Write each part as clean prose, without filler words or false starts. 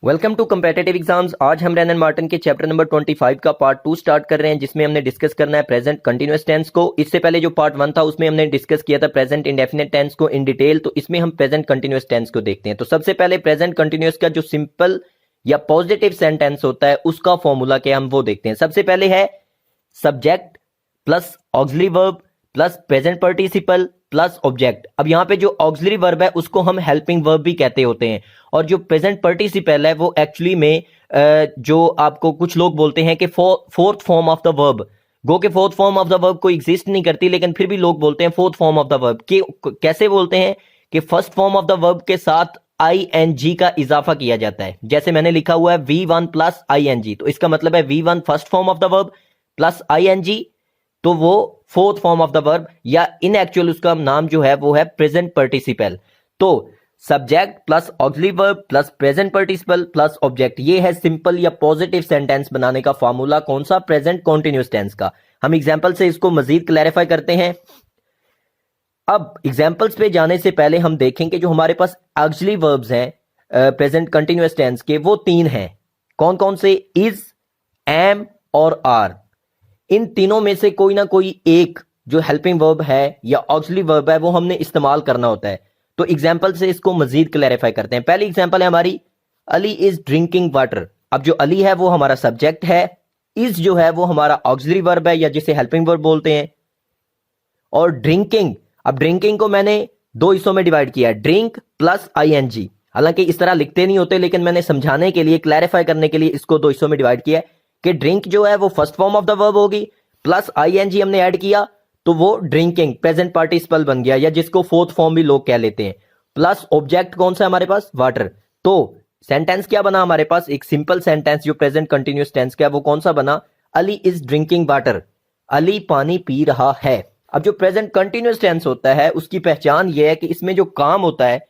Welcome to competitive exams. आज हम Rhiannon Martin के चैप्टर नंबर 25 का पार्ट 2 स्टार्ट कर रहे हैं, जिसमें हमने डिस्कस करना है प्रेजेंट कंटीन्यूअस टेंस को। इससे पहले जो पार्ट 1 था उसमें हमने डिस्कस किया था प्रेजेंट इंडेफिनिट टेंस को इन डिटेल, तो इसमें हम प्रेजेंट कंटीन्यूअस टेंस को देखते हैं। तो सबसे पहले प्रेजेंट कंटीन्यूअस का जो सिंपल या पॉजिटिव सेंटेंस होता है उसका फॉर्मूला क्या हम वो देखते हैं। सबसे पहले है subject plus auxiliary verb plus present participle plus object. अब यहाँ पे जो ऑक्सिलरी वर्ब है उसको हम हेल्पिंग वर्ब भी कहते होते हैं, और जो प्रेजेंट पार्टिसिपल है वो एक्चुअली में जो आपको कुछ लोग बोलते हैं कि fourth form of the verb, go के fourth form of the verb को एग्जिस्ट नहीं करती, लेकिन फिर भी लोग बोलते हैं fourth form of the verb. कैसे बोलते हैं कि first form of the verb के साथ ing का इजाफा किया जाता है। जैसे मैंने लिखा हुआ है V1 प्लस ing, तो इसका मतलब है V1 first form of the verb plus ing, तो वो fourth form of the verb, या इन एक्चुअल उसका नाम जो है वो है प्रेजेंट पार्टिसिपल। तो subject plus auxiliary verb plus present participle plus object, ये है सिंपल या पॉजिटिव सेंटेंस बनाने का फार्मूला। कौन सा? प्रेजेंट कॉन्टिन्यूअस टेंस का। हम एग्जांपल से इसको मजीद क्लैरिफाई करते हैं। अब एग्जांपल्स पे जाने से पहले हम देखेंगे जो हमारे पास ऑक्सिलरी वर्ब्स हैं प्रेजेंट कंटिन्यूअस टेंस के, वो 3 हैं। कौन कौन से? इज, एम और आर। इन तीनों में से कोई ना कोई एक जो हेल्पिंग वर्ब है या ऑक्सिलरी वर्ब है वो हमने इस्तेमाल करना होता है। तो एग्जांपल से इसको मजीद क्लैरिफाई करते हैं। पहली एग्जांपल है हमारी, अली इज ड्रिंकिंग वाटर। अब जो अली है वो हमारा सब्जेक्ट है, इज जो है वो हमारा ऑक्सिलरी वर्ब है या जिसे हेल्पिंग वर्ब बोलते हैं, और ड्रिंकिंग, अब ड्रिंकिंग को मैंने 2 हिस्सों में डिवाइड किया है, ड्रिंक प्लस ing। हालांकि इस तरह लिखते नहीं होते, लेकिन मैंने समझाने के लिए, क्लैरिफाई करने के लिए इसको 2 हिस्सों में डिवाइड किया है कि ड्रिंक जो है वो first form of the verb होगी, प्लस ing हमने ऐड किया तो वो ड्रिंकिंग प्रेजेंट पार्टिसिपल बन गया, या जिसको फोर्थ फॉर्म भी लोग कह लेते हैं। प्लस ऑब्जेक्ट कौन सा हमारे पास? वाटर। तो सेंटेंस क्या बना हमारे पास? एक सिंपल सेंटेंस जो प्रेजेंट कंटिन्यूअस टेंस का है वो कौन सा बना? Ali is drinking water, Ali पानी पी रहा है। अब जो प्रेजेंट कंटिन्यूअस टेंस होता है उसकी पहचान ये है कि इसमें जो काम होता है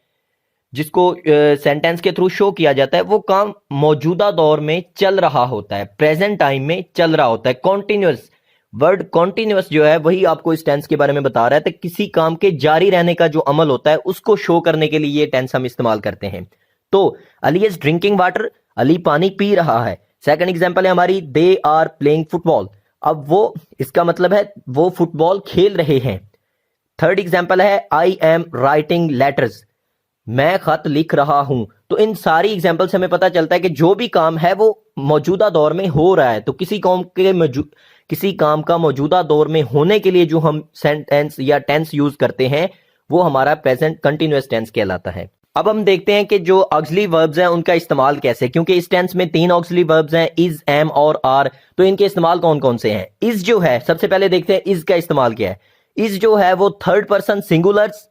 जिसको सेंटेंस के थ्रू शो किया जाता है वो काम मौजूदा दौर में चल रहा होता है, प्रेजेंट टाइम में चल रहा होता है। कॉन्टिन्यूअस, वर्ड कॉन्टिन्यूअस जो है वही आपको इस टेंस के बारे में बता रहा है। तो किसी काम के जारी रहने का जो अमल होता है उसको शो करने के लिए ये टेंस हम इस्तेमाल करते हैं। तो Ali is drinking water, Ali पानी पी रहा है। सेकंड एग्जांपल है हमारी, दे आर प्लेइंग फुटबॉल। अब वो, इसका मतलब है वो फुटबॉल खेल रहे हैं। थर्ड एग्जांपल है, आई एम राइटिंग लेटर्स, मैं खत लिख रहा हूं। तो इन सारी एग्जांपल से हमें पता चलता है कि जो भी काम है वो मौजूदा दौर में हो रहा है। तो किसी काम का मौजूदा दौर में होने के लिए जो हम सेंटेंस या टेंस यूज करते हैं वो हमारा प्रेजेंट कंटिन्यूअस टेंस कहलाता है। अब हम देखते हैं कि जो ऑक्सिलरी वर्ब्स हैं उनका इस्तेमाल कैसे, क्योंकि इस टेंस में 3 ऑक्सिलरी वर्ब्स हैं, इज, एम और आर। तो इनके इस्तेमाल कौन कौन से हैं? इज जो है, सबसे पहले देखते हैं इज का इस्तेमाल क्या है। इज जो है वो थर्ड पर्सन सिंगुलर्स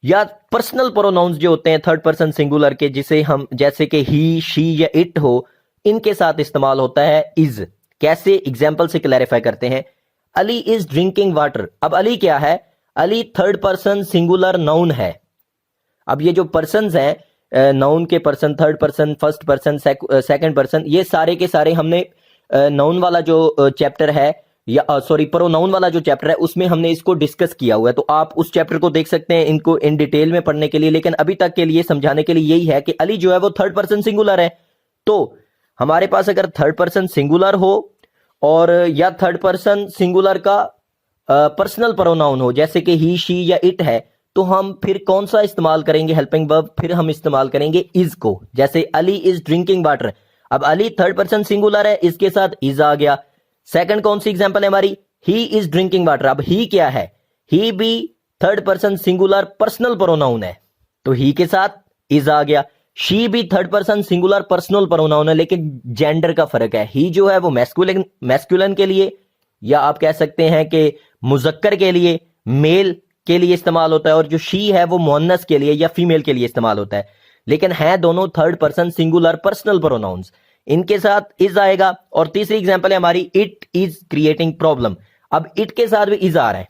या पर्सनल प्रोनाउंस जो होते हैं थर्ड पर्सन सिंगुलर के, जिसे हम जैसे कि ही, शी या इट हो, इनके साथ इस्तेमाल होता है इज। कैसे? एग्जाम्पल से क्लैरिफाई करते हैं। Ali is drinking water. अब अली क्या है? Ali third person singular noun है। अब ये जो पर्सन्स हैं, नाउन के person, third person, first person, second person, ये सारे के सारे हमने नाउन वाला जो चैप्टर है या प्रोनाउन वाला जो चैप्टर है उसमें हमने इसको डिस्कस किया हुआ है। तो आप उस चैप्टर को देख सकते हैं इनको इन डिटेल में पढ़ने के लिए, लेकिन अभी तक के लिए समझाने के लिए यही है कि अली जो है वो थर्ड पर्सन सिंगुलर है। तो हमारे पास अगर थर्ड पर्सन सिंगुलर हो और या थर्ड पर्सन सिंगुलर का पर्सनल प्रोनाउन हो, जैसे कि ही, शी या इट है, तो हम फिर कौन सा इस्तेमाल करेंगे हेल्पिंग वर्ब? फिर हम इस्तेमाल करेंगे इज को। जैसे अली इज ड्रिंकिंग वाटर, अब अली थर्ड पर्सन सिंगुलर है, इसके साथ इज आ गया। सेकंड कौन सी एग्जांपल है हमारी? He is drinking water. अब ही क्या है? ही भी third person singular personal pronoun है, तो ही के साथ इज आ गया। शी भी third person singular personal pronoun है, लेकिन जेंडर का फर्क है। ही जो है वो मैस्कुलिन के लिए, या आप कह सकते हैं कि मुजक्कर के लिए, मेल के लिए इस्तेमाल होता है, और जो शी है वो मुअन्नस के लिए या फीमेल के लिए इस्तेमाल होता है। लेकिन है दोनों third person singular personal pronouns, इनके साथ इज आएगा। और तीसरी एग्जांपल है हमारी, इट इज क्रिएटिंग प्रॉब्लम। अब इट के साथ भी इज आ रहा है,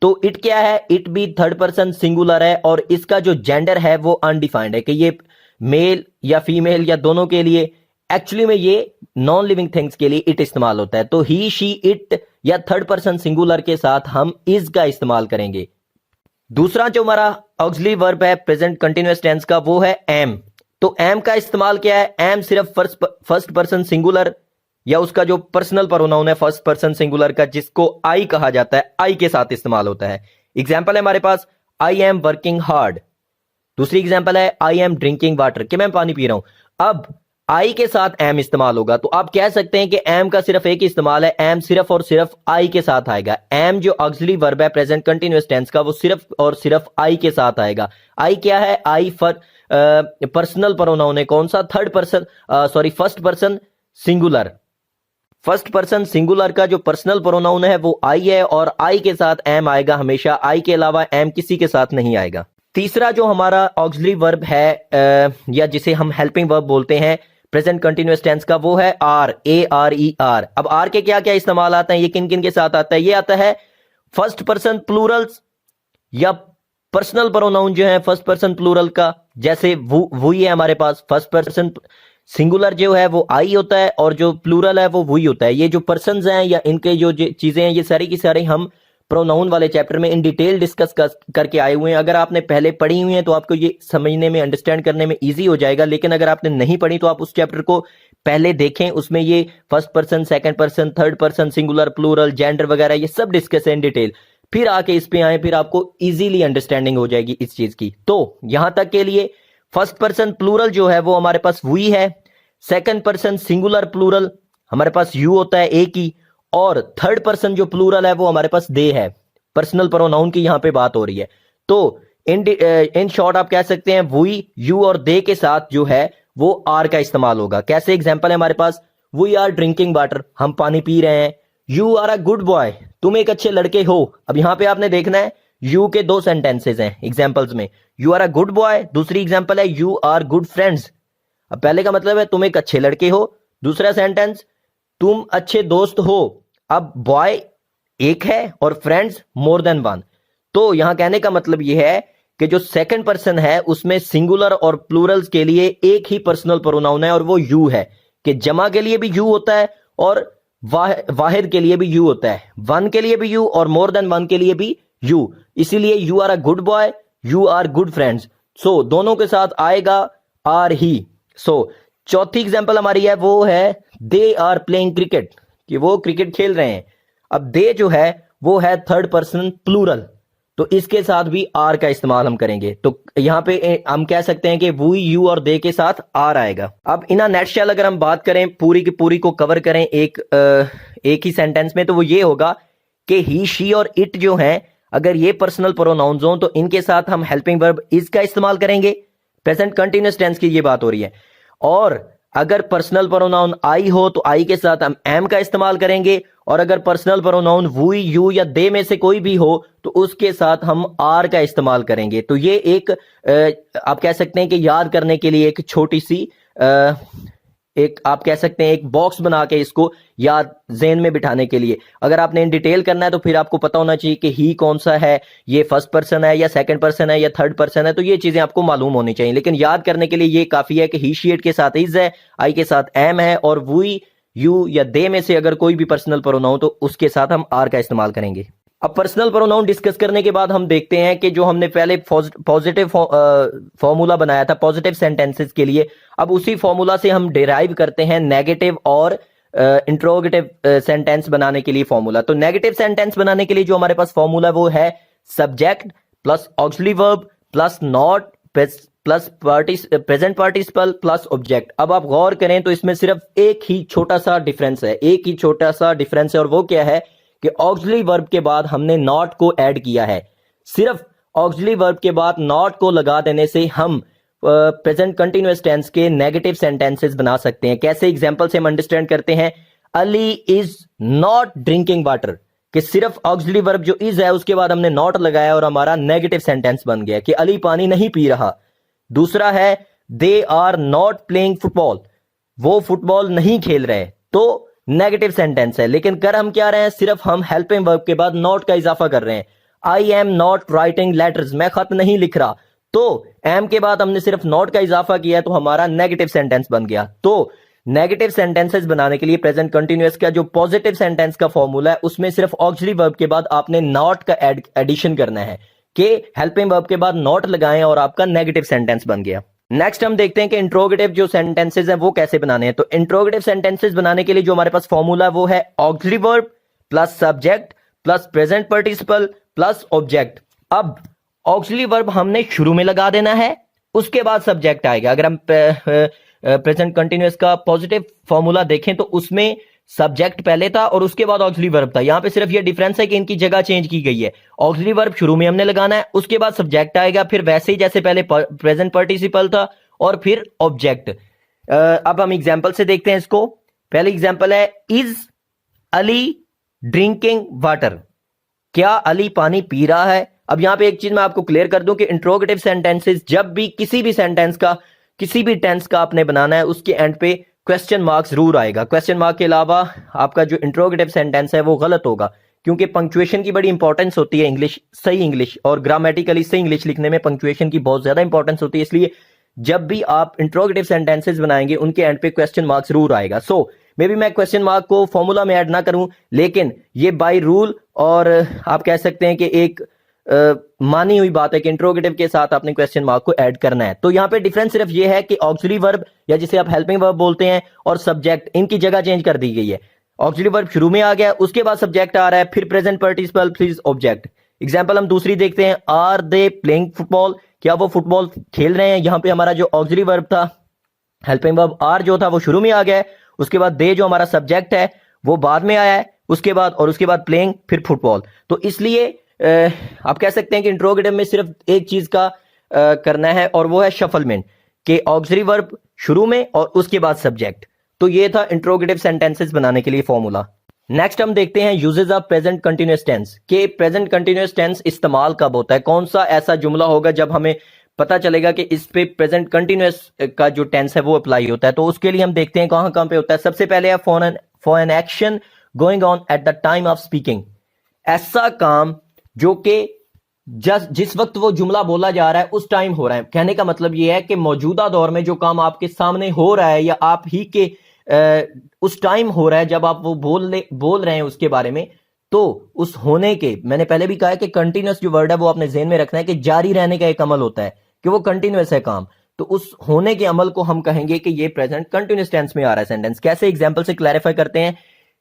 तो इट क्या है? इट भी थर्ड पर्सन सिंगुलर है, और इसका जो जेंडर है वो अनडिफाइंड है कि ये मेल या फीमेल या दोनों के लिए। एक्चुअली में ये नॉन लिविंग थिंग्स के लिए इट इस्तेमाल होता है। तो ही, शी, इट या थर्ड पर्सन सिंगुलर के साथ हम इज का इस्तेमाल करेंगे। दूसरा जो हमारा ऑक्सिलरी वर्ब है प्रेजेंट कंटिन्यूअस टेंस का वो है एम। तो एम का इस्तेमाल क्या है, एम सिर्फ फर्स्ट पर्सन सिंगुलर या उसका जो पर्सनल प्रोनाउन है फर्स्ट पर्सन सिंगुलर का, जिसको आई कहा जाता है, आई के साथ इस्तेमाल होता है। एग्जाम्पल है हमारे पास आई एम वर्किंग हार्ड। दूसरी एग्जाम्पल है आई एम ड्रिंकिंग वाटर, कि मैं पानी पी रहा हूं। अब आई के साथ एम इस्तेमाल होगा तो आप कह सकते हैं कि एम का सिर्फ एक इस्तेमाल है, एम सिर्फ और सिर्फ आई के साथ आएगा। एम जो ऑक्सिलरी वर्ब है प्रेजेंट कंटीन्यूअस टेंस का, वो सिर्फ और सिर्फ आई के साथ आएगा। आई क्या है, आई फॉर पर्सनल प्रोनाउन है, कौन सा, third person first person singular. First person singular का जो पर्सनल प्रोनाउन है वो आई है और आई के साथ एम आएगा हमेशा, आई के अलावा एम किसी के साथ नहीं आएगा। तीसरा जो हमारा ऑक्सिलरी वर्ब है या जिसे हम हेल्पिंग वर्ब बोलते हैं प्रेजेंट कंटीन्यूअस टेंस का, वो है are, A R E R. अब आर के क्या क्या इस्तेमाल आते हैं, ये किन किन के साथ आता है, ये आता है फर्स्ट पर्सन प्लूरल्स या पर्सनल प्रोनाउन जो है फर्स्ट पर्सन प्लूरल का, जैसे वही है हमारे पास। फर्स्ट पर्सन सिंगुलर जो है वो आई होता है और जो प्लूरल है वो वही होता है। ये जो पर्सन्स हैं या इनके जो चीजें हैं, ये सारी की सारी हम प्रोनाउन वाले चैप्टर में इन डिटेल डिस्कस करके आए हुए हैं। अगर आपने पहले पढ़ी हुई है तो आपको ये समझने में, अंडरस्टैंड करने में इजी हो जाएगा, लेकिन अगर आपने नहीं पढ़ी तो आप उस चैप्टर को पहले देखें, उसमें ये first person, second person, third person singular, plural, gender वगैरह ये सब डिस्कस है इन डिटेल। फिर आके इस पे आए, फिर आपको इजीली अंडरस्टैंडिंग हो जाएगी इस चीज की। तो यहां तक के लिए फर्स्ट पर्सन प्लूरल जो है वो हमारे पास वी है, सेकंड पर्सन सिंगुलर प्लूरल हमारे पास यू होता है एक ही, और थर्ड पर्सन जो प्लूरल है वो हमारे पास दे है। पर्सनल प्रोनाउन की यहां पे बात हो रही है। तो इन शॉर्ट आप कह सकते हैं वी, यू और दे के साथ जो है वो आर का इस्तेमाल होगा। कैसे, एग्जांपल है हमारे पास, वी आर ड्रिंकिंग वाटर, हम पानी पी रहे हैं। You are a good boy, तुम एक अच्छे लड़के हो। अब यहां पे आपने देखना है यू के दो सेंटेंसेस हैं एग्जांपल्स में, you are a good boy, दूसरी एग्जांपल है यू आर गुड फ्रेंड्स। अब पहले का मतलब है तुम एक अच्छे लड़के हो, दूसरा सेंटेंस तुम अच्छे दोस्त हो। अब बॉय एक है और फ्रेंड्स मोर देन वन। तो यहां कहने का मतलब यह है कि जो सेकंड पर्सन है उसमें सिंगुलर और प्लूरल्स के लिए एक ही पर्सनल प्रोनाउन है और वो यू है, कि जमा के लिए भी यू होता है और वाहिद के लिए भी यू होता है, वन के लिए भी यू और मोर देन वन के लिए भी यू। इसीलिए you are a good boy, you are good friends. So दोनों के साथ आएगा आर ही। सो चौथी एग्जांपल हमारी है वो है दे आर प्लेइंग क्रिकेट, कि वो क्रिकेट खेल रहे हैं। अब दे जो है वो है थर्ड पर्सन प्लूरल, तो इसके साथ भी आर का इस्तेमाल हम करेंगे। तो यहां पे हम कह सकते हैं कि वी, यू और दे के साथ आर आएगा। अब इन नेटशेल अगर हम बात करें, पूरी की पूरी को कवर करें एक ही सेंटेंस में, तो वो ये होगा कि ही, शी और इट जो है, अगर ये पर्सनल प्रोनाउंस हो तो इनके साथ हम हेल्पिंग वर्ब इज का इस्तेमाल करेंगे। प्रेजेंट कंटिन्यूअस टेंस की ये बात हो रही है। और अगर पर्सनल प्रोनाउन आई हो तो आई के साथ हम एम का इस्तेमाल करेंगे, और अगर पर्सनल प्रोनाउन वी, यू या दे में से कोई भी हो तो उसके साथ हम आर का इस्तेमाल करेंगे। तो ये एक आप कह सकते हैं कि याद करने के लिए एक छोटी सी एक आप कह सकते हैं एक बॉक्स बना के इसको याद ज़हन में बिठाने के लिए। अगर आपने इन डिटेल करना है तो फिर आपको पता होना चाहिए कि ही कौन सा है, ये फर्स्ट पर्सन है या सेकंड पर्सन है या थर्ड पर्सन है, तो ये चीजें आपको मालूम होनी चाहिए। लेकिन याद करने के लिए ये काफी है कि ही, शी, इट के साथ इज है, आई के साथ एम है, और वी, यू या दे में से अगर कोई भी पर्सनल प्रोनाउन तो उसके साथ हम आर का इस्तेमाल करेंगे। अब पर्सनल प्रोनाउन डिस्कस करने के बाद हम देखते हैं कि जो हमने पहले पॉजिटिव फॉर्मूला बनाया था पॉजिटिव सेंटेंसेस के लिए, अब उसी फॉर्मूला से हम डिराइव करते हैं नेगेटिव और इंट्रोगेटिव सेंटेंस बनाने के लिए फॉर्मूला। तो नेगेटिव सेंटेंस बनाने के लिए जो हमारे पास फॉर्मूला वो है subject plus auxiliary verb plus not plus present participle plus object. अब आप गौर करें तो इसमें सिर्फ एक ही छोटा सा डिफरेंस है, एक ही छोटा सा डिफरेंस है, और वो क्या है कि ऑक्सिलरी वर्ब के बाद हमने नॉट को ऐड किया है। सिर्फ ऑक्सिलरी वर्ब के बाद नॉट को लगा देने से हम प्रेजेंट कंटिन्यूअस टेंस के नेगेटिव सेंटेंसेस बना सकते हैं। कैसे, एग्जांपल से हम अंडरस्टैंड करते हैं। Ali is not drinking water, कि सिर्फ ऑक्सिलरी वर्ब जो इज है उसके बाद हमने नॉट लगाया और हमारा नेगेटिव सेंटेंस बन गया कि अली पानी नहीं पी रहा। दूसरा है they are not playing football, वो फुटबॉल नहीं खेल रहे, तो नेगेटिव सेंटेंस है। लेकिन कर हम क्या रहे हैं, सिर्फ हम हेल्पिंग वर्ब के बाद नॉट का इजाफा कर रहे हैं। I am not writing letters, मैं खत नहीं लिख रहा, तो एम के बाद हमने सिर्फ नॉट का इजाफा किया तो हमारा नेगेटिव सेंटेंस बन गया। तो नेगेटिव सेंटेंसेस बनाने के लिए प्रेजेंट कंटिन्यूअस का जो पॉजिटिव सेंटेंस का फॉर्मूला है उसमें सिर्फ ऑक्सिलरी वर्ब के बाद आपने नॉट का एडिशन करना है कि हेल्पिंग वर्ब के बाद नॉट लगाएं और आपका नेगेटिव सेंटेंस बन गया। नेक्स्ट हम देखते हैं कि इंट्रोगेटिव जो सेंटेंसेस हैं वो कैसे बनाने हैं। तो इंट्रोगेटिव सेंटेंसेस बनाने के लिए जो हमारे पास फॉर्मूला वो है auxiliary verb plus subject plus present participle plus object. अब ऑक्सिलरी वर्ब हमने शुरू में लगा देना है, उसके बाद सब्जेक्ट आएगा। अगर हम प्रेजेंट कंटिन्यूअस का पॉजिटिव फॉर्मूला देखें तो उसमें सब्जेक्ट पहले था और उसके बाद ऑक्सिलरी वर्ब था। यहां पे सिर्फ ये डिफरेंस है कि इनकी जगह चेंज की गई है। ऑक्सिलरी वर्ब शुरू में हमने लगाना है, उसके बाद सब्जेक्ट आएगा, फिर वैसे ही जैसे पहले प्रेजेंट पार्टिसिपल था और फिर ऑब्जेक्ट। अब हम एग्जांपल से देखते हैं इसको। पहली एग्जांपल है इज अली ड्रिंकिंग वाटर, क्या अली पानी पी रहा है। अब यहां पे एक चीज मैं आपको क्लियर कर दूं कि इंट्रोगेटिव सेंटेंसेस जब भी किसी भी सेंटेंस का किसी भी टेंस का आपने बनाना है उसके एंड पे क्वेश्चन मार्क जरूर आएगा। क्वेश्चन मार्क के अलावा आपका जो इंट्रोगेटिव सेंटेंस है वो गलत होगा, क्योंकि पंक्चुएशन की बड़ी इंपॉर्टेंस होती है इंग्लिश, सही इंग्लिश और ग्रामेटिकली सही इंग्लिश लिखने में पंक्चुएशन की बहुत ज्यादा इंपॉर्टेंस होती है। इसलिए जब भी आप इंट्रोगेटिव सेंटेंसेस बनाएंगे उनके एंड पे क्वेश्चन मार्क जरूर आएगा। सो मे बी मैं क्वेश्चन मार्क को फॉर्मूला में ऐड ना करूं, लेकिन ये बाय रूल और आप कह सकते हैं कि एक मानी हुई बात है कि इंट्रोगेटिव के साथ आपने क्वेश्चन मार्क को ऐड करना है। तो यहाँ पे डिफरेंस सिर्फ ये है कि ऑक्सिलरी वर्ब या जिसे आप हेल्पिंग वर्ब बोलते हैं और सब्जेक्ट, इनकी जगह चेंज कर दी गई है। ऑक्सिलरी वर्ब शुरू में आ गया, उसके बाद सब्जेक्ट आ रहा है, फिर प्रेजेंट पार्टिसिपल फिर ऑब्जेक्ट। एग्जाम्पल हम दूसरी देखते हैं, आर दे प्लेइंग फुटबॉल, क्या वो फुटबॉल खेल रहे हैं। यहाँ पे हमारा जो ऑक्सिलरी वर्ब था हेल्पिंग वर्ब आर जो था वो शुरू में आ गया है, उसके बाद दे जो हमारा सब्जेक्ट है वो बाद में आया है, उसके बाद प्लेइंग फिर फुटबॉल। तो इसलिए आप कह सकते हैं कि इंट्रोगेटिव में सिर्फ एक चीज का करना है और वो है शफलमेंट, कि ऑक्सिलरी वर्ब शुरू में और उसके बाद सब्जेक्ट। तो ये था इंट्रोगेटिव सेंटेंसेस बनाने के लिए फॉर्मूला। नेक्स्ट हम देखते हैं uses of present continuous tense, कि प्रेजेंट कंटिन्यूअस टेंस इस्तेमाल कब होता है, कौन सा ऐसा जुमला होगा जब हमें पता चलेगा कि इस पे प्रेजेंट कंटिन्यूअस का जो टेंस है वो अप्लाई होता है। तो उसके लिए हम देखते हैं कहां कहां पे होता है। सबसे पहले है for an action going on at the time of speaking, ऐसा काम जो कि जिस वक्त वो जुमला बोला जा रहा है उस टाइम हो रहा है। कहने का मतलब ये है कि मौजूदा दौर में जो काम आपके सामने हो रहा है या आप ही के उस टाइम हो रहा है जब आप वो बोल रहे हैं उसके बारे में, तो उस होने के, मैंने पहले भी कहा है कि कंटिन्यूअस जो वर्ड है वो आपने ज़हन में रखना है कि जारी रहने का एक अमल होता है, कि वो कंटिन्यूअस है काम। तो उस होने के अमल को हम कहेंगे कि ये प्रेजेंट कंटिन्यूअस टेंस में आ रहा है सेंटेंस। कैसे, एग्जाम्पल से क्लैरिफाई करते हैं।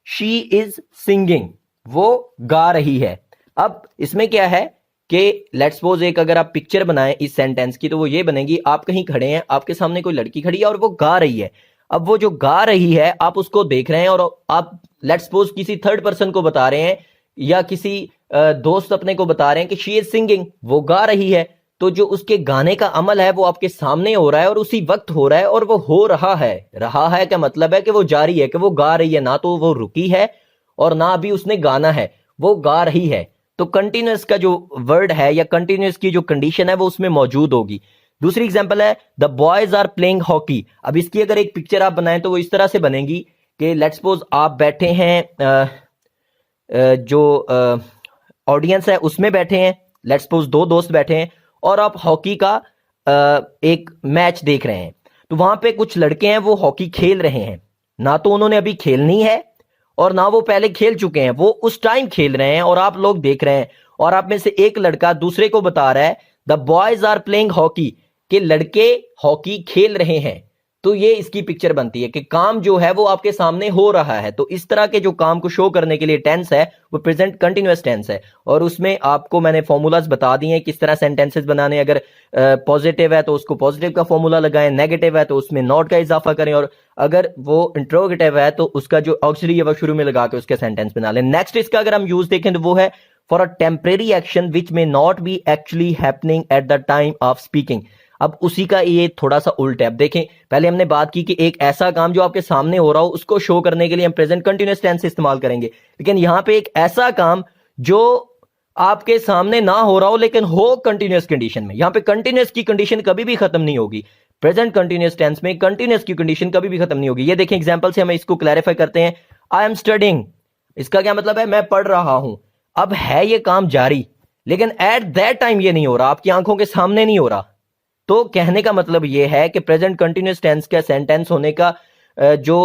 शी इज सिंगिंग, वो गा रही है। अब इसमें क्या है कि लेट्स सपोज एक अगर आप पिक्चर बनाएं इस सेंटेंस की, तो वो ये बनेगी, आप कहीं खड़े हैं, आपके सामने कोई लड़की खड़ी है और वो गा रही है। अब वो जो गा रही है आप उसको देख रहे हैं और आप लेट्स सपोज किसी थर्ड पर्सन को बता रहे हैं या किसी दोस्त अपने को बता रहे हैं कि शी इज सिंगिंग, वो गा रही है। तो जो उसके गाने का अमल है वो आपके सामने हो रहा है और उसी वक्त हो रहा है और वो हो रहा है। रहा है का मतलब है कि वो जारी है, कि वो गा रही है, ना तो वो रुकी है और ना अभी उसने गाना है, वो गा रही है। तो कंटिन्यूअस का जो वर्ड है या कंटिन्यूअस की जो कंडीशन है वो उसमें मौजूद होगी। दूसरी एग्जांपल है the boys are playing hockey. अब इसकी अगर एक पिक्चर आप बनाएं तो वो इस तरह से बनेगी कि लेट्स सपोज आप बैठे हैं, जो ऑडियंस है उसमें बैठे हैं, लेट्स सपोज दो दोस्त बैठे हैं और आप हॉकी का एक मैच देख रहे हैं। तो वहां पे कुछ लड़के हैं वो हॉकी खेल रहे हैं, ना तो उन्होंने अभी खेलनी है और ना वो पहले खेल चुके हैं, वो उस टाइम खेल रहे हैं और आप लोग देख रहे हैं। और आप में से एक लड़का दूसरे को बता रहा है the boys are playing hockey, कि लड़के हॉकी खेल रहे हैं। तो ये इसकी पिक्चर बनती है कि काम जो है वो आपके सामने हो रहा है। तो इस तरह के जो काम को शो करने के लिए टेंस है वो प्रेजेंट कंटिन्यूअस टेंस है। और उसमें आपको मैंने फॉर्मूलाज बता दिए हैं किस तरह सेंटेंसेस बनाने। अगर पॉजिटिव है तो उसको पॉजिटिव का फॉर्मूला लगाएं, नेगेटिव है तो उसमें नॉट का इजाफा करें, और अगर वो इंट्रोगेटिव है तो उसका जो ऑक्सिलरी है वो शुरू में लगा के उसके सेंटेंस बना लें। नेक्स्ट इसका अगर हम यूज देखें तो वो है for a temporary action which may not be actually happening at the time of speaking. अब उसी का ये थोड़ा सा उल्ट है। अब देखें, पहले हमने बात की कि एक ऐसा काम जो आपके सामने हो रहा हो उसको शो करने के लिए हम प्रेजेंट कंटिन्यूअस टेंस इस्तेमाल करेंगे, लेकिन यहां पे एक ऐसा काम जो आपके सामने ना हो रहा हो लेकिन हो कंटिन्यूअस कंडीशन में। यहां पे कंटिन्यूअस की कंडीशन कभी भी खत्म नहीं होगी। प्रेजेंट कंटिन्यूअस टेंस में कंटिन्यूअस की कंडीशन कभी भी खत्म नहीं होगी। ये देखें एग्जांपल से हमें इसको क्लैरिफाई करते हैं। आई एम स्टडिंग, इसका क्या मतलब है, मैं पढ़ रहा हूं। अब है ये काम जारी, लेकिन एट दैट टाइम ये नहीं हो रहा, आपकी आंखों के सामने नहीं हो रहा। तो कहने का मतलब यह है कि प्रेजेंट कंटिन्यूअस टेंस का सेंटेंस होने का जो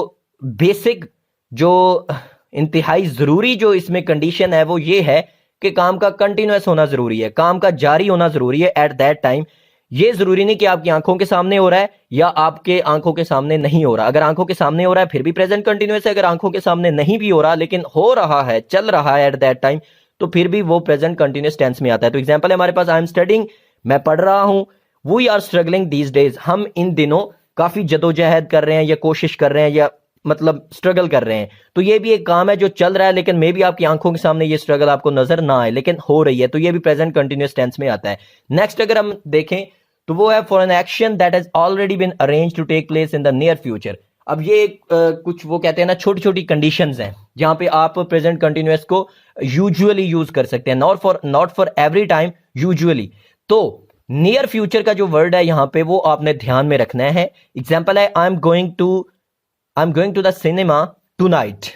बेसिक, जो इंतहाई जरूरी जो इसमें कंडीशन है वो ये है कि काम का कंटिन्यूअस होना जरूरी है, काम का जारी होना जरूरी है एट दैट टाइम। ये जरूरी नहीं कि आपकी आंखों के सामने हो रहा है या आपके आंखों के सामने नहीं हो रहा। अगर आंखों के सामने हो रहा है फिर भी प्रेजेंट कंटिन्यूअस है, अगर आंखों के सामने नहीं भी हो रहा लेकिन हो रहा है, चल रहा है एट दैट टाइम, तो फिर भी वो प्रेजेंट कंटिन्यूअस टेंस में आता है। तो एग्जांपल है हमारे पास, आई एम स्टडिंग, मैं पढ़ रहा हूं, we are struggling these days, हम इन दिनों काफी जदोजहद कर रहे हैं या कोशिश कर रहे हैं या मतलब स्ट्रगल कर रहे हैं। तो ये भी एक काम है जो चल रहा है, लेकिन मे भी आपकी आंखों के सामने ये स्ट्रगल आपको नजर ना आए लेकिन हो रही है, तो ये भी प्रेजेंट कंटिन्यूअस टेंस में आता है। नेक्स्ट अगर हम देखें तो वो है for an action that has already been arrange to take place in the near future. अब ये कुछ वो कहते हैं ना छोटी छोटी कंडीशंस हैं जहां पे आप प्रेजेंट कंटिन्यूअस को यूजुअली यूज कर सकते हैं, not for every time, usually. तो नियर फ्यूचर का जो वर्ड है यहां पे वो आपने ध्यान में रखना है। एग्जांपल है, I am going to the cinema tonight.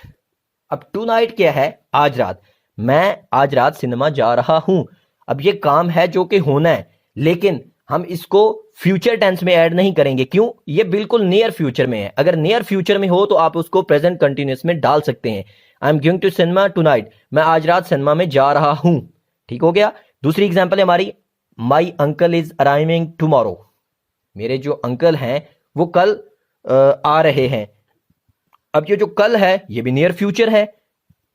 अब टुनाइट क्या है? आज रात। मैं आज रात सिनेमा जा रहा हूं। अब ये काम है जो कि होना है, लेकिन हम इसको फ्यूचर टेंस में ऐड नहीं करेंगे। क्यों? ये बिल्कुल नियर फ्यूचर में है। अगर नियर फ्यूचर में हो तो आप उसको प्रेजेंट कंटिन्यूअस में डाल सकते हैं। I am going to cinema tonight, मैं आज रात सिनेमा में जा रहा हूं। ठीक हो गया। दूसरी एग्जांपल है हमारी, my uncle is arriving tomorrow, मेरे जो अंकल हैं वो कल आ रहे हैं। अब ये जो कल है ये भी नियर फ्यूचर है,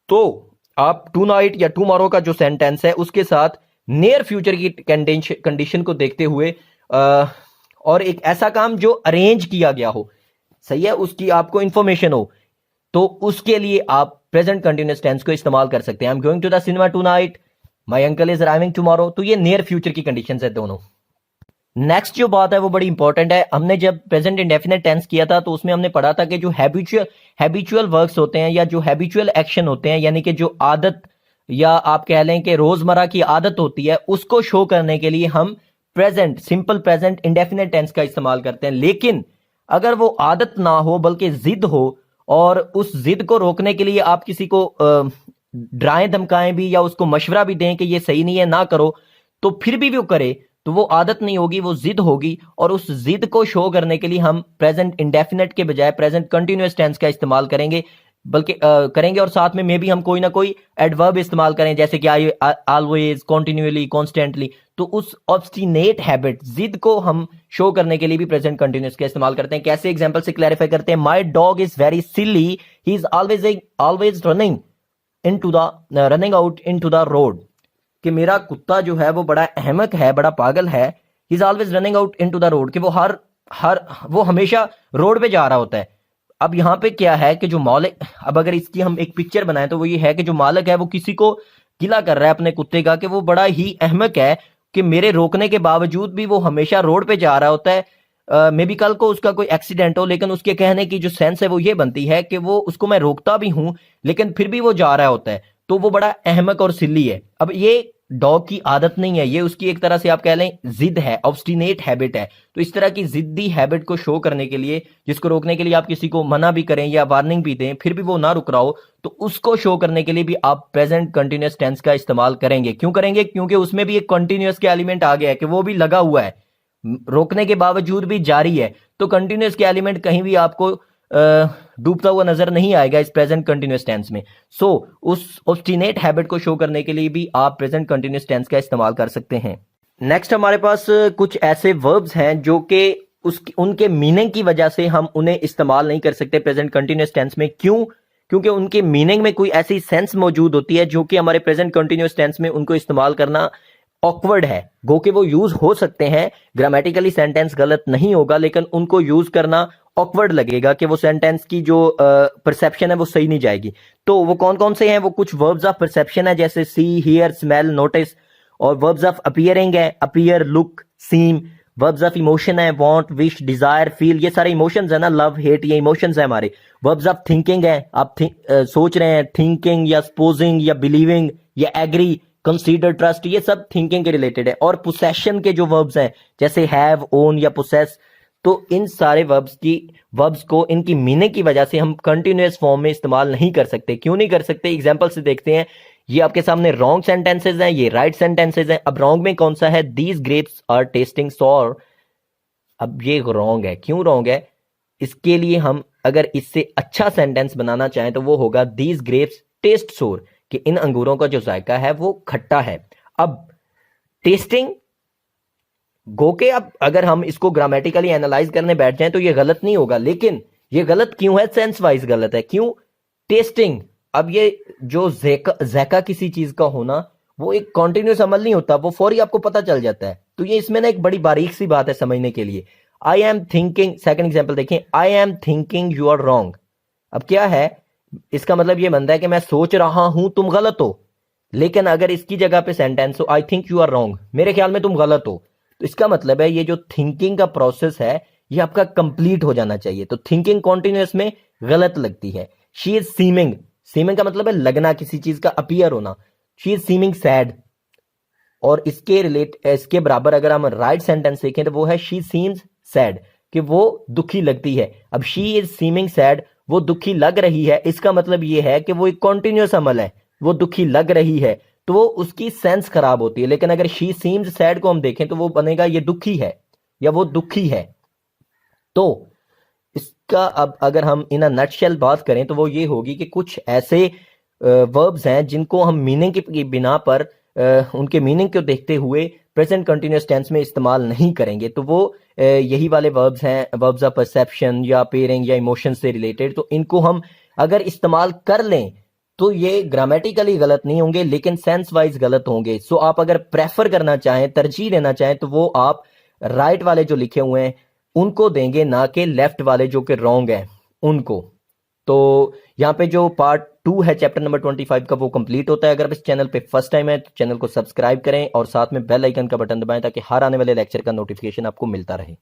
तो आप टू नाइट या टुमारो का जो सेंटेंस है उसके साथ नियर फ्यूचर की कंडीशन को देखते हुए और एक ऐसा काम जो अरेंज किया गया हो, सही है, उसकी आपको इंफॉर्मेशन हो, तो उसके लिए आप प्रेजेंट कंटिन्यूअस टेंस को इस्तेमाल कर सकते हैं। I am going to the cinema tonight, my uncle is arriving tomorrow. तो ये नियर फ्यूचर की कंडीशंस है दोनों। नेक्स्ट जो बात है वो बड़ी इंपॉर्टेंट है। हमने जब प्रेजेंट इंडेफिनिट टेंस किया था तो उसमें हमने पढ़ा था कि जो हैबिचुअल वर्क्स होते हैं या जो हैबिचुअल एक्शन होते हैं, यानी कि जो आदत या आप कह लें कि रोजमर्रा की आदत होती है, उसको शो करने के लिए हम present, simple present indefinite tense का इस्तेमाल करते हैं। लेकिन अगर वो आदत ना हो बल्कि जिद हो, और उस जिद को रोकने के लिए आप किसी को डराएं धमकाएं भी या उसको मशवरा भी दें कि ये सही नहीं है, ना करो, तो फिर भी वो करे, तो वो आदत नहीं होगी, वो जिद होगी। और उस जिद को शो करने के लिए हम प्रेजेंट इंडेफिनिट के बजाय प्रेजेंट कंटिन्यूअस टेंस का इस्तेमाल करेंगे, बल्कि करेंगे। और साथ में मे भी हम कोई ना कोई एडवर्ब इस्तेमाल करें, जैसे कि आई, ऑलवेज, कॉन्टिन्यूअली, कॉन्स्टेंटली। तो उस ऑब्स्टिनेट हैबिट, जिद को हम शो करने के लिए भी प्रेजेंट कंटिन्यूअस का इस्तेमाल करते हैं। कैसे? एग्जांपल से क्लैरिफाई करते हैं। My dog is very silly, he is always running out into the road, कि मेरा कुत्ता जो है वो बड़ा अहमक है, बड़ा पागल है। He is always running out into the road, कि वो वो हमेशा रोड पे जा रहा होता है। अब यहाँ पे क्या है कि जो मालिक, अब अगर इसकी हम एक पिक्चर बनाएं तो वो ये है कि जो मालिक है वो किसी को गिला कर रहा है अपने कुत्ते का, कि वो बड़ा ही अहमक है, कि मेरे रोकने के बावजूद भी वो हमेशा रोड पे जा रहा होता है। मे बी कल को उसका कोई एक्सीडेंट हो, लेकिन उसके कहने की जो सेंस है वो ये बनती है कि वो, उसको मैं रोकता भी हूं लेकिन फिर भी वो जा रहा होता है, तो वो बड़ा अहमक और सिल्ली है। अब ये डॉग की आदत नहीं है, ये उसकी एक तरह से आप कह लें जिद है, ऑब्स्टिनेट हैबिट है। तो इस तरह की जिद्दी हैबिट को शो करने के लिए, जिसको रोकने के लिए आप किसी को मना भी करें या वार्निंग भी दें फिर भी वो ना रुक रहा हो, तो उसको शो करने के लिए भी आप प्रेजेंट कंटिन्यूअस टेंस का इस्तेमाल करेंगे। क्यों करेंगे? क्योंकि उसमें भी एक कंटिन्यूअस के एलिमेंट आ गया है, कि वो भी लगा हुआ है, रोकने के बावजूद भी जारी है। तो कंटिन्यूअस के एलिमेंट कहीं भी आपको डूबता हुआ नजर नहीं आएगा इस प्रेजेंट कंटिन्यूअस टेंस में। सो उस ऑब्स्टिनेट हैबिट को शो करने के लिए भी आप प्रेजेंट कंटिन्यूअस टेंस का इस्तेमाल कर सकते हैं। नेक्स्ट हमारे पास कुछ ऐसे वर्ब्स हैं जो कि उनके मीनिंग की वजह से हम उन्हें इस्तेमाल नहीं कर सकते प्रेजेंट कंटिन्यूअस टेंस में। क्यों? क्योंकि उनके मीनिंग में कोई ऐसी सेंस मौजूद होती है जो कि हमारे प्रेजेंट कंटिन्यूअस टेंस में उनको इस्तेमाल करना ऑकवर्ड है। गो के वो यूज हो सकते हैं, ग्रामेटिकली सेंटेंस गलत नहीं होगा, लेकिन उनको यूज करना ऑकवर्ड लगेगा, कि वो सेंटेंस की जो परसेप्शन है वो सही नहीं जाएगी। तो वो कौन कौन से हैं? वो कुछ वर्ब्स ऑफ परसेप्शन है, जैसे सी, हियर, स्मेल, नोटिस। और वर्ब्स ऑफ अपीयरिंग है, appear, look, seem. Verbs of emotion है, वांट, विश, डिजायर, फील। ये सारे इमोशंस है ना, लव, हेट, ये इमोशंस है हमारे। वर्ब्स ऑफ थिंकिंग है, आप सोच रहे हैं, थिंकिंग या सपोजिंग या बिलीविंग या एग्री, कंसीडर, ट्रस्ट, ये सब थिंकिंग के रिलेटेड है। और पोसेशन के जो वर्ब्स हैं, जैसे हैव, ओन या पोसेस, तो इन सारे वर्ब्स को इनकी मीनिंग की वजह से हम कंटिन्यूअस फॉर्म में इस्तेमाल नहीं कर सकते। क्यों नहीं कर सकते? एग्जांपल से देखते हैं। ये आपके सामने रॉन्ग सेंटेंसेस हैं, ये राइट सेंटेंसेस हैं। अब रॉन्ग में कौन सा है? These grapes are tasting sour. अब ये रॉन्ग है। क्यों रॉन्ग है? इसके लिए हम अगर इससे अच्छा सेंटेंस बनाना चाहें तो वो होगा दीज ग्रेप्स टेस्ट सोर, कि इन अंगूरों का जो जायका है वो खट्टा है। अब टेस्टिंग गो के अब अगर हम इसको ग्रामेटिकली एनालाइज करने बैठ जाएं तो ये गलत नहीं होगा, लेकिन ये गलत क्यों है? सेंस वाइज गलत है। क्यों? टेस्टिंग। अब ये जो जैका किसी चीज का होना, वो एक कॉन्टिन्यूस अमल नहीं होता, वो फौरी आपको पता चल जाता है। तो ये इसमें ना एक बड़ी बारीक सी बात है समझने के लिए। I am thinking, second example देखें, I am thinking you are wrong. अब क्या है, इसका मतलब ये बनता है कि मैं सोच रहा हूं तुम गलत हो। लेकिन अगर इसकी जगह पे सेंटेंस हो I think you are wrong, मेरे ख्याल में तुम गलत हो, तो इसका मतलब है ये जो थिंकिंग का प्रोसेस है ये आपका कंप्लीट हो जाना चाहिए। तो थिंकिंग कॉन्टिन्यूस में गलत लगती है। शी इज सीमिंग, सीमिंग का मतलब है लगना, किसी चीज का अपीयर होना। शी इज सीमिंग सैड, और इसके बराबर अगर हम राइट सेंटेंस देखें तो वो है शी सीम्स सैड, कि वो दुखी लगती है। अब शी इज सीमिंग सैड, वो दुखी लग रही है, इसका मतलब ये है कि वो एक कॉन्टिन्यूस अमल है, वो दुखी लग रही है, तो वो उसकी सेंस खराब होती है। लेकिन अगर शी सीम्स सैड को हम देखें तो वो बनेगा ये दुखी है या वो दुखी है। तो इसका अब अगर हम इन अ नटशेल बात करें तो वो ये होगी कि कुछ ऐसे वर्ब्स हैं जिनको हम मीनिंग की बिना पर उनके मीनिंग को देखते हुए प्रेजेंट कंटिन्यूअस टेंस में इस्तेमाल नहीं करेंगे। तो वो यही वाले वर्ब्स हैं, वर्ब्स ऑफ परसेप्शन या पेयरिंग या इमोशन से रिलेटेड। तो इनको हम अगर इस्तेमाल कर लें तो ये ग्रामेटिकली गलत नहीं होंगे, लेकिन सेंस वाइज गलत होंगे। सो आप अगर प्रेफर करना चाहें, तरजीह देना चाहें, तो वो आप राइट वाले जो लिखे हुए हैं उनको देंगे, ना कि लेफ्ट वाले जो कि रॉन्ग है उनको। तो यहाँ पे जो पार्ट 2 है चैप्टर नंबर 25 का वो कंप्लीट होता है। अगर आप इस चैनल पे फर्स्ट टाइम है तो चैनल को सब्सक्राइब करें और साथ में बेल आइकन का बटन दबाएं ताकि हर आने वाले लेक्चर का नोटिफिकेशन आपको मिलता रहे।